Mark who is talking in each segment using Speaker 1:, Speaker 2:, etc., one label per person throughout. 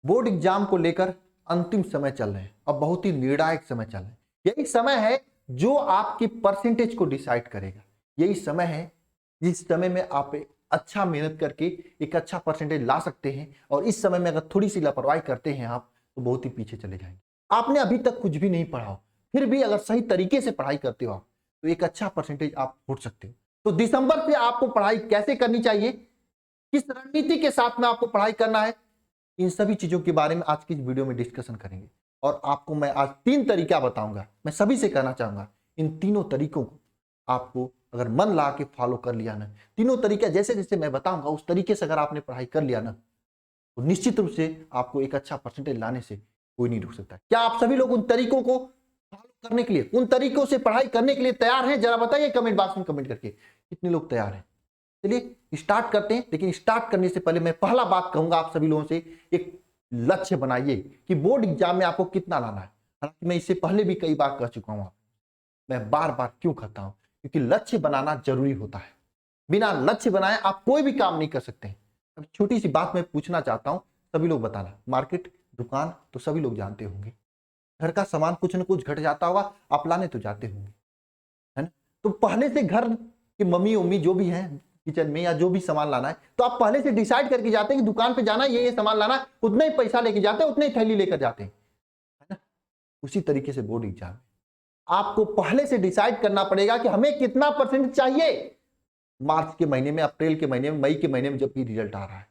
Speaker 1: Board exam को लेकर अंतिम समय चल रहे हैं और बहुत ही निर्णायक समय चल रहे हैं। यही समय है जो आपकी परसेंटेज को डिसाइड करेगा। यही समय है जिस समय में आप अच्छा मेहनत करके एक अच्छा परसेंटेज ला सकते हैं, और इस समय में अगर थोड़ी सी लापरवाही करते हैं आप तो बहुत ही पीछे चले जाएंगे। आपने अभी तक कुछ भी नहीं पढ़ा हो, फिर भी अगर सही तरीके से पढ़ाई करते हो आप तो एक अच्छा परसेंटेज आप उठ सकते हो। तो दिसंबर से आपको पढ़ाई कैसे करनी चाहिए, किस रणनीति के साथ में आपको पढ़ाई करना है, इन सभी चीजों के बारे में आज की इस वीडियो में डिस्कशन करेंगे। और आपको मैं आज 3 तरीका बताऊंगा। मैं सभी से कहना चाहूंगा इन तीनों तरीकों को आपको अगर मन ला के फॉलो कर लिया ना, तीनों तरीका जैसे जैसे मैं बताऊंगा उस तरीके से अगर आपने पढ़ाई कर लिया ना, तो निश्चित रूप से आपको एक अच्छा परसेंटेज लाने से कोई नहीं रोक सकता। क्या आप सभी लोग उन तरीकों को फॉलो करने के लिए, उन तरीकों से पढ़ाई करने के लिए तैयार हैं? जरा बताइए कमेंट बॉक्स में कमेंट करके कितने लोग तैयार हैं। चलिए स्टार्ट करते हैं। लेकिन स्टार्ट करने से पहले मैं पहला बात कहूंगा आप सभी लोगों से, एक लक्ष्य बनाइए कि बोर्ड एग्जाम में आपको कितना लाना है। हालांकि मैं इससे पहले भी कई बार कह चुका हूं, मैं बार बार क्यों कहता हूं, क्योंकि लक्ष्य बनाना जरूरी होता है। बिना लक्ष्य बनाए आप कोई भी काम नहीं कर सकते हैं। अब छोटी सी बात मैं पूछना चाहता हूं, सभी लोग बताना। मार्केट दुकान तो सभी लोग जानते होंगे, घर का सामान कुछ न कुछ घट जाता होगा, आप लाने तो जाते होंगे, है ना? तो पहले से घर की मम्मी उम्मी जो भी है किचन में या जो भी सामान लाना है, तो आप पहले से डिसाइड करके जाते हैं कि दुकान पे जाना है, ये सामान लाना है, उतना ही पैसा लेके जाते हैं, उतनी ही थैली लेकर जाते हैं, है ना? उसी तरीके से बोर्ड एग्जाम आपको पहले से डिसाइड करना पड़ेगा कि हमें कितना परसेंट चाहिए मार्च के महीने में, अप्रैल के महीने में, मई के महीने में जब भी रिजल्ट आ रहा है,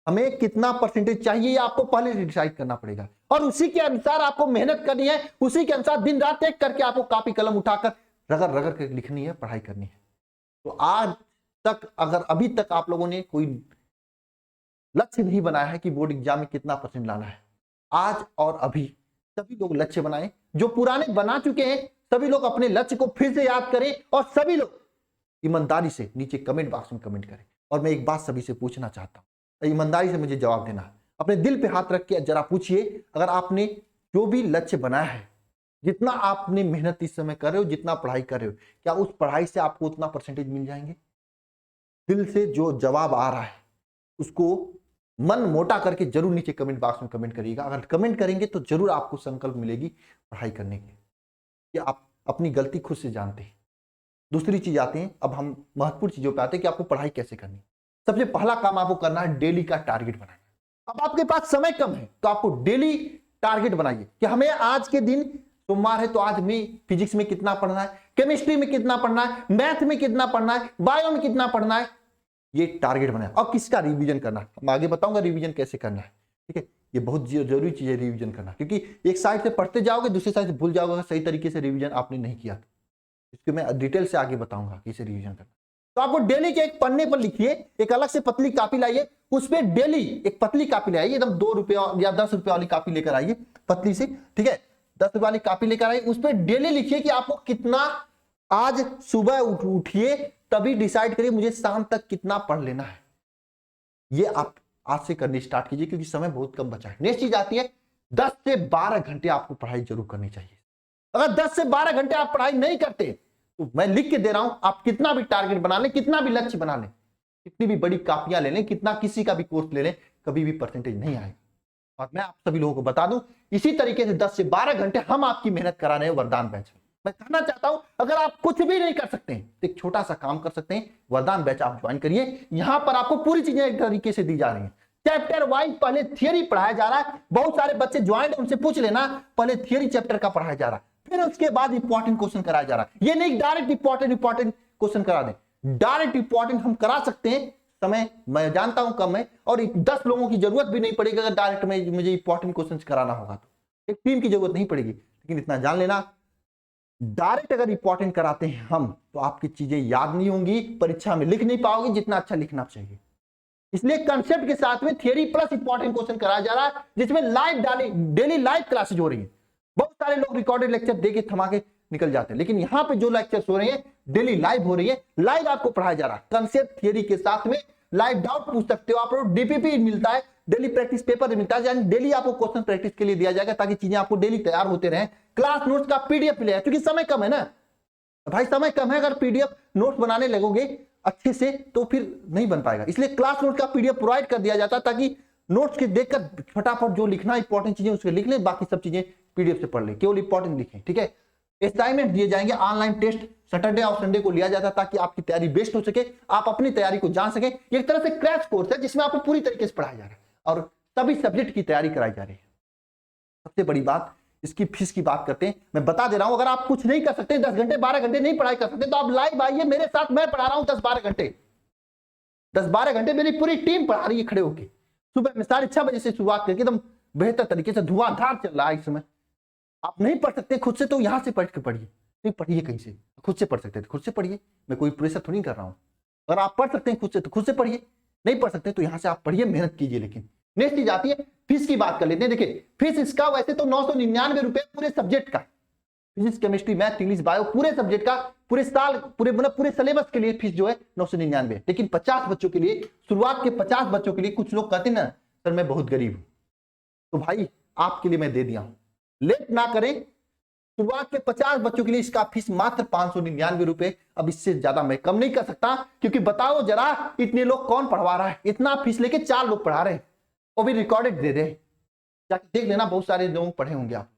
Speaker 1: हमें कितना परसेंटेज चाहिए आपको पहले से डिसाइड करना पड़ेगा। और उसी के अनुसार आपको मेहनत करनी है, उसी के अनुसार दिन रात एक करके आपको कॉपी कलम उठाकर रगड़ रगड़ कर लिखनी है, पढ़ाई करनी है। तो आज तक अगर अभी तक आप लोगों ने कोई लक्ष्य नहीं बनाया है कि बोर्ड एग्जाम में कितना परसेंट लाना है, आज और अभी सभी लोग लक्ष्य बनाएं। जो पुराने बना चुके हैं सभी लोग अपने लक्ष्य को फिर से याद करें, और सभी लोग ईमानदारी से नीचे कमेंट बॉक्स में कमेंट करें। और मैं एक बात सभी से पूछना चाहता हूं, ईमानदारी से मुझे जवाब देना है। अपने दिल पे हाथ रख के जरा पूछिए, अगर आपने जो भी लक्ष्य बनाया है, जितना आपने मेहनत इस समय कर रहे हो, जितना पढ़ाई कर रहे हो, क्या उस पढ़ाई से आपको उतना परसेंटेज मिल जाएंगे? दिल से जो जवाब आ रहा है उसको मन मोटा करके जरूर नीचे कमेंट बॉक्स में कमेंट करिएगा। अगर कमेंट करेंगे तो जरूर आपको संकल्प मिलेगी पढ़ाई करने की, कि आप अपनी गलती खुद से जानते हैं। दूसरी चीज आते हैं, अब हम महत्वपूर्ण चीजों पे आते हैं कि आपको पढ़ाई कैसे करनी। सबसे पहला काम आपको करना है डेली का टारगेट बनाना। अब आपके पास समय कम है तो आपको डेली टारगेट बनाइए कि हमें आज के दिन, सोमवार है तो आज में फिजिक्स में कितना पढ़ना है, केमिस्ट्री में कितना पढ़ना है, मैथ में कितना पढ़ना है, बायो में कितना पढ़ना है, ये टारगेट बनाए। और किसका रिवीजन करना है, मैं आगे बताऊंगा रिवीजन कैसे करना है। ठीक है, ये बहुत जरूरी चीज है रिवीजन करना, क्योंकि एक साइड से पढ़ते जाओगे दूसरी साइड से भूल जाओगे अगर सही तरीके से रिवीजन आपने नहीं किया। इसको मैं डिटेल से आगे बताऊंगा कैसे रिवीजन करना। तो आपको डेली के एक पन्ने पर लिखिए, एक अलग से पतली कॉपी लाइए, उस पर डेली एक पतली कॉपी ले आइए, एकदम 2 रुपए या 10 रुपए वाली कॉपी लेकर आइए पतली से। ठीक है, 10 रुपए वाली कॉपी लेकर आइए, उस पर डेली लिखिए कि आपको कितना, आज सुबह उठिए तभी डिसाइड करिए मुझे शाम तक कितना पढ़ लेना है। ये आप आज से करनी स्टार्ट कीजिए, क्योंकि समय बहुत कम बचा है। नेक्स्ट चीज आती है 10 से 12 घंटे आपको पढ़ाई जरूर करनी चाहिए। अगर 10 से 12 घंटे आप पढ़ाई नहीं करते तो मैं लिख के दे रहा हूं, आप कितना भी टारगेट बना लें, कितना भी लक्ष्य बना लें, कितनी भी बड़ी कापियां ले लें, कितना किसी का भी कोर्स ले लें, कभी भी परसेंटेज नहीं आएगा। और मैं आप सभी लोगों को बता दूं, इसी तरीके से 10 से 12 घंटे हम आपकी मेहनत करा रहे हैं वरदान बैच में। मैं कहना चाहता हूं, अगर आप कुछ भी नहीं कर सकते हैं तो एक छोटा सा काम कर सकते हैं, वरदान बैच आप ज्वाइन करिए। यहां पर आपको पूरी चीजें एक तरीके से दी जा रही हैं। चैप्टर वाइज पहले थियरी पढ़ाया जा रहा है, बहुत सारे बच्चे ज्वाइन, उनसे पूछ लेना, पहले थियरी चैप्टर का पढ़ाया जा रहा है, फिर उसके बाद इंपॉर्टेंट क्वेश्चन कराया जा रहा है। ये नहीं डायरेक्ट इंपॉर्टेंट क्वेश्चन करा दें। डायरेक्ट इंपॉर्टेंट हम करा सकते हैं, समय मैं जानता हूं कम है, और 10 लोगों की जरूरत भी नहीं पड़ेगी अगर डायरेक्ट में मुझे इंपॉर्टेंट क्वेश्चन कराना होगा तो। एक टीम की जरूरत नहीं पड़ेगी। लेकिन इतना जान लेना, डायरेक्ट अगर इंपॉर्टेंट कराते हैं हम तो आपकी चीजें याद नहीं होंगी, परीक्षा में लिख नहीं पाओगे जितना अच्छा लिखना चाहिए। इसलिए कंसेप्ट के साथ में थियरी प्लस इंपॉर्टेंट क्वेश्चन कराया जा रहा है, जिसमें लाइव डेली लाइव क्लासेज हो रही है। बहुत सारे लोग रिकॉर्डेड लेक्चर देके थमा के निकल जाते हैं, लेकिन यहां पे जो लेक्चर्स हो रहे हैं डेली लाइव हो रही है, लाइव आपको पढ़ाया जा रहा है। कंसेप्ट थियरी के साथ में लाइव डाउट पूछ सकते हो आप लोग, डीपीपी मिलता है, डेली प्रैक्टिस पेपर मिलता है, यानी डेली आपको क्वेश्चन प्रैक्टिस के लिए दिया जाएगा, ताकि चीजें आपको डेली तैयार होते रहे। क्लास नोट्स का पीडीएफ मिलेगा, क्योंकि समय कम है ना भाई, समय कम है। अगर पीडीएफ नोट्स बनाने लगोगे अच्छे से तो फिर नहीं बन पाएगा, इसलिए क्लास नोट का पीडीएफ प्रोवाइड कर दिया जाता है, ताकि नोट्स के देखकर फटाफट जो लिखना इंपॉर्टेंट चीजें उसके लिख ले, बाकी सब चीजें पीडीएफ से पढ़ ले, केवल इंपॉर्टेंट लिखें, ठीक है। असाइनमेंट दिए जाएंगे, ऑनलाइन टेस्ट सैटरडे और संडे को लिया जाता है ताकि आपकी तैयारी बेस्ट हो सके, आप अपनी तैयारी को जान सके। एक तरह से क्रैश कोर्स है जिसमें आपको पूरी तरीके से पढ़ाया जा रहा है और सभी सब्जेक्ट की तैयारी कराई जा रही है। सबसे बड़ी बात, इसकी फीस की बात करते हैं। मैं बता दे रहा हूं, अगर आप कुछ नहीं कर सकते, 10 घंटे 12 घंटे नहीं पढ़ाई कर सकते, तो आप लाइव आइए मेरे साथ, मैं पढ़ा रहा हूं 10-12 घंटे, 10-12 घंटे मेरी पूरी टीम पढ़ा रही है खड़े होकर। सुबह में 6:30 बजे से शुरुआत करके एकदम बेहतर तरीके से धुआंधार चल रहा है इस समय। आप नहीं पढ़ सकते खुद से तो यहां से पढ़ के पढ़िए, नहीं पढ़िए कहीं से, खुद से पढ़ सकते थे खुद से पढ़िए, मैं कोई प्रेशर थोड़ी कर रहा हूं। अगर आप पढ़ सकते हैं खुद से तो खुद से पढ़िए, नहीं पढ़ सकते तो यहां से आप पढ़िए, मेहनत कीजिए। लेकिन नेक्स्ट चीज आती है फीस की बात कर लेते हैं। देखिए फीस इसका वैसे तो 999 रुपए पूरे सब्जेक्ट का, physics chemistry math English bio पूरे सब्जेक्ट का, पूरे साल पूरे सिलेबस के लिए फीस जो है 999। लेकिन 50 बच्चों के लिए, शुरुआत के 50 बच्चों के लिए, कुछ लोग कहते हैं ना सर मैं बहुत गरीब हूं, तो भाई आपके लिए मैं दे दिया हूं, लेट ना करें। शुरुआत के 50 बच्चों के लिए इसका फीस मात्र 599 रुपए। अब इससे ज्यादा मैं कम नहीं कर सकता, क्योंकि बताओ जरा इतने लोग कौन पढ़वा रहा है, इतना फीस लेके 4 लोग पढ़ा रहे हैं, वो भी रिकॉर्डेड दे रहे हैं। जाके देख लेना, बहुत सारे लोग पढ़े होंगे, आप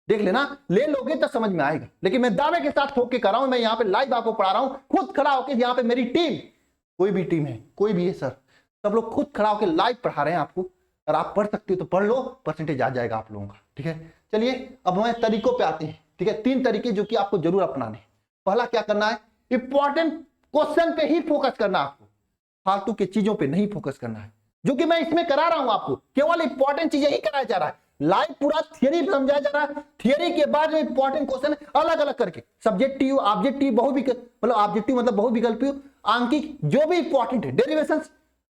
Speaker 1: देख लेना, ले लोगे तो समझ में आएगा। लेकिन मैं दावे के साथ ठोक के कर रहा हूं, मैं यहाँ पे लाइव आपको पढ़ा रहा हूं, खुद खड़ा होकर। यहाँ पे मेरी टीम, कोई भी टीम है, कोई भी है सर, सब लोग खुद खड़ा होकर लाइव पढ़ा रहे हैं आपको। अगर आप पढ़ सकते हो तो पढ़ लो, परसेंटेज आ जाएगा आप लोगों का, ठीक है। चलिए अब हमें तरीकों पे आते हैं, ठीक है। 3 तरीके जो कि आपको जरूर अपनाने। पहला क्या करना है, इंपॉर्टेंट क्वेश्चन पे ही फोकस करना, आपको फालतू की चीजों पे नहीं फोकस करना है, जो कि मैं इसमें करा रहा हूं आपको। केवल इंपॉर्टेंट चीजें ही कराया जा रहा है, लाइव पूरा थियरी समझाया जा रहा है। थियरी के बाद इंपॉर्टेंट क्वेश्चन अलग अलग करके, सब्जेक्टिव, ऑब्जेक्टिव, मतलब ऑब्जेक्टिव मतलब बहुविकल्पीय, आंकिक, जो भी इंपॉर्टेंट है, डेरिवेशंस,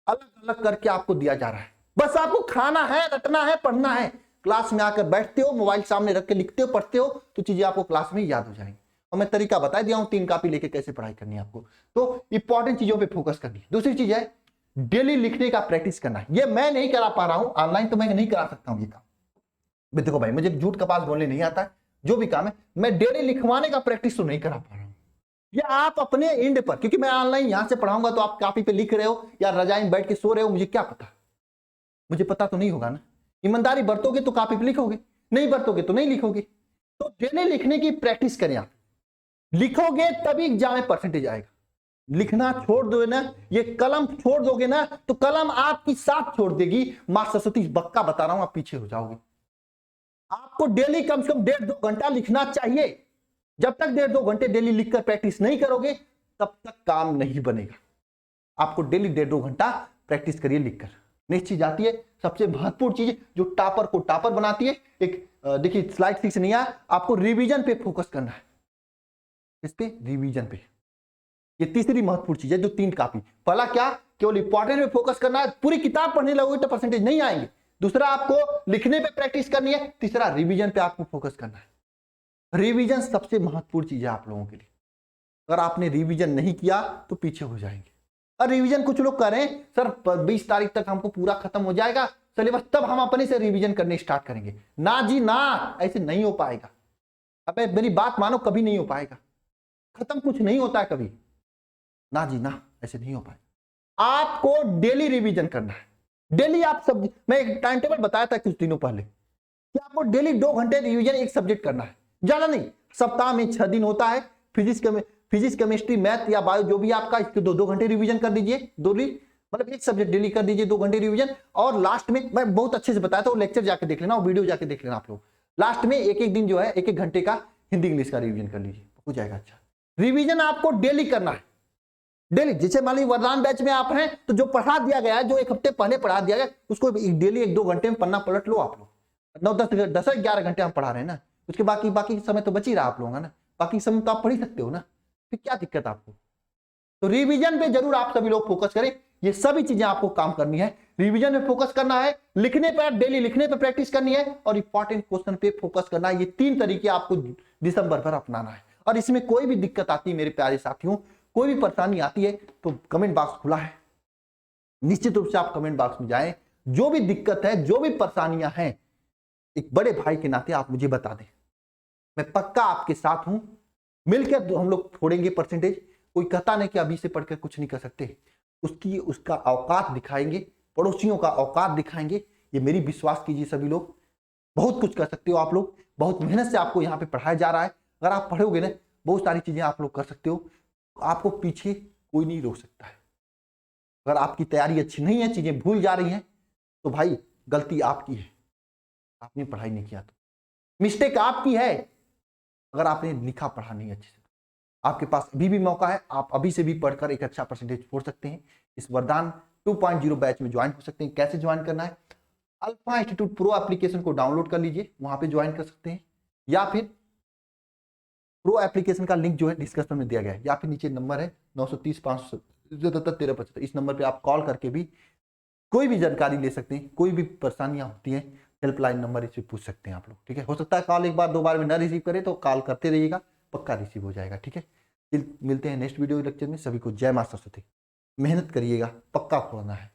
Speaker 1: अलग अलग करके आपको दिया जा रहा है। बस आपको खाना है, रटना है, पढ़ना है। क्लास में आकर बैठते हो, मोबाइल सामने रख के लिखते हो, पढ़ते हो, तो चीजें आपको क्लास में याद हो जाएंगी। और मैं तरीका बता दिया हूं 3 कॉपी लेके कैसे पढ़ाई करनी है आपको। तो इंपॉर्टेंट चीजों पे फोकस करनी है। दूसरी चीज है डेली लिखने का प्रैक्टिस करना है। ये मैं नहीं करा पा रहा हूं, ऑनलाइन तो मैं नहीं करा सकता हूं ये काम। देखो भाई, मुझे झूठ कपास बोलने नहीं आता है, जो भी काम है मैं डेली लिखवाने का प्रैक्टिस तो नहीं करा पा रहा हूं। ये आप अपने एंड पर, क्योंकि मैं ऑनलाइन यहां से पढ़ाऊंगा तो आप कॉपी पे लिख रहे हो या रजाई में बैठ के सो रहे हो, मुझे क्या पता, मुझे पता तो नहीं होगा ना। ईमानदारी बरतोगे तो कॉपी पे लिखोगे, नहीं बरतोगे तो नहीं लिखोगे। तो डेली लिखने की प्रैक्टिस करें आप, लिखोगे तभी एग्जाम में परसेंटेज आएगा। लिखना छोड़ दोगे ना, ये कलम छोड़ दोगे ना, तो कलम आपकी साथ छोड़ देगी। मां सरस्वती बक्का बता रहा हूं, आप पीछे हो जाओगे। आपको डेली कम से कम 1.5-2 घंटा लिखना चाहिए। जब तक 1.5-2 घंटे डेली लिखकर प्रैक्टिस नहीं करोगे तब तक काम नहीं बनेगा। आपको डेली 1.5-2 घंटा प्रैक्टिस करिए लिखकर। नेक्स्ट चीज आती है सबसे महत्वपूर्ण चीज जो टॉपर को टॉपर बनाती है। एक देखिए स्लाइड 6 नहीं आया, आपको रिवीजन पे फोकस करना है। इस पे रिवीजन पे, ये तीसरी महत्वपूर्ण चीज है जो 3 कॉपी। पहला क्या, केवल इंपॉर्टेंट पे फोकस करना है, पूरी किताब पढ़ने लगोगे तो परसेंटेज नहीं आएंगे। दूसरा आपको लिखने पे प्रैक्टिस करनी है। तीसरा रिवीजन पे आपको फोकस करना है। रिवीजन सबसे महत्वपूर्ण चीज है आप लोगों के लिए। अगर आपने रिवीजन नहीं किया तो पीछे हो जाएंगे। और रिवीजन कुछ लोग कह रहे हैं सर 20 तारीख तक हमको पूरा खत्म हो जाएगा सिलेबस, तब हम अपने से रिवीजन करने स्टार्ट करेंगे। ना जी ना, ऐसे नहीं हो पाएगा। अबे मेरी बात मानो, कभी नहीं हो पाएगा। खत्म कुछ नहीं होता है कभी, ना जी ना, ऐसे नहीं हो पाएगा। आपको डेली रिवीजन करना है। डेली आप सब, मैं एक टाइम टेबल बताया था कुछ दिनों पहले कि आपको डेली 2 घंटे रिवीजन एक सब्जेक्ट करना है, ज्यादा नहीं। सप्ताह में 6 दिन होता है। फिजिक्स केमिस्ट्री मैथ या बायो जो भी आपका, इसके 2-2 घंटे रिवीजन कर दीजिए। मतलब एक सब्जेक्ट डेली कर दीजिए 2 घंटे रिवीजन। और लास्ट में मैं बहुत अच्छे से बताया था, वो लेक्चर जाके देख लेना, वीडियो जाके देख लेना आप लोग। लास्ट में एक दिन जो है 1-1 घंटे का हिंदी इंग्लिश का रिवीजन कर लीजिए, हो जाएगा अच्छा। रिवीजन आपको डेली करना है, डेली। जैसे मान लीजिए वरदान बैच में आप हैं तो जो पढ़ा दिया गया है, जो 1 हफ्ते पहले पढ़ा दिया गया, उसको डेली 1-2 घंटे में पन्ना पलट लो आप लोग। 9-10-11 घंटे हम पढ़ा रहे हैं ना, उसके बाकी समय तो बच ही रहा आप लोगों का ना, बाकी समय तो आप पढ़ ही सकते हो ना, फिर क्या दिक्कत आपको। तो रिवीजन पे जरूर आप सभी लोग फोकस करें। ये सभी चीजें आपको काम करनी है। रिवीजन पे फोकस करना है, लिखने पर, डेली लिखने पे प्रैक्टिस करनी है, और इंपॉर्टेंट क्वेश्चन पे फोकस करना है। ये 3 तरीके आपको दिसंबर भर अपनाना है। और इसमें कोई भी दिक्कत आती है मेरे प्यारे साथियों, कोई भी परेशानी आती है तो कमेंट बॉक्स खुला है, निश्चित रूप से आप कमेंट बॉक्स में जाएं। जो भी दिक्कत है, जो भी परेशानियां हैं, एक बड़े भाई के नाते आप मुझे बता दें, मैं पक्का आपके साथ हूं। मिलकर हम लोग फोड़ेंगे परसेंटेज। कोई कहता नहीं कि अभी से पढ़कर कुछ नहीं कर सकते, उसका औकात दिखाएंगे पड़ोसियों का औकात दिखाएंगे। ये मेरी विश्वास कीजिए सभी लोग, बहुत कुछ कर सकते हो आप लोग, बहुत मेहनत से आपको यहाँ पे पढ़ाया जा रहा है। अगर आप पढ़ोगे ना, बहुत सारी चीजें आप लोग कर सकते हो, आपको पीछे कोई नहीं रोक सकता है। अगर आपकी तैयारी अच्छी नहीं है, चीजें भूल जा रही हैं, तो भाई गलती आपकी है, आपने पढ़ाई नहीं किया, तो मिस्टेक आपकी है। अगर आपने लिखा पढ़ा नहीं अच्छे से, आपके पास अभी भी मौका है, आप अभी से भी पढ़कर एक अच्छा परसेंटेज छोड़ सकते हैं। इस वरदान 2.0 बैच में ज्वाइन हो सकते हैं। कैसे ज्वाइन करना है? अल्फा इंस्टीट्यूट प्रो एप्लीकेशन को डाउनलोड कर लीजिए, वहां पे ज्वाइन कर सकते हैं, या फिर प्रो एप्लीकेशन का लिंक जो है डिस्क्रिप्शन में दिया गया है, या फिर नीचे नंबर है 930-577-1375, इस नंबर पे आप कॉल करके भी कोई भी जानकारी ले सकते हैं। कोई भी परेशानियां होती हैं, हेल्पलाइन नंबर इस पे पूछ सकते हैं आप लोग, ठीक है। हो सकता है कॉल एक बार दो बार में ना रिसीव करें, तो कॉल करते रहिएगा, पक्का रिसीव हो जाएगा, ठीक है। मिलते हैं नेक्स्ट वीडियो लेक्चर में। सभी को जय मां सरस्वती। मेहनत करिएगा, पक्का होना है।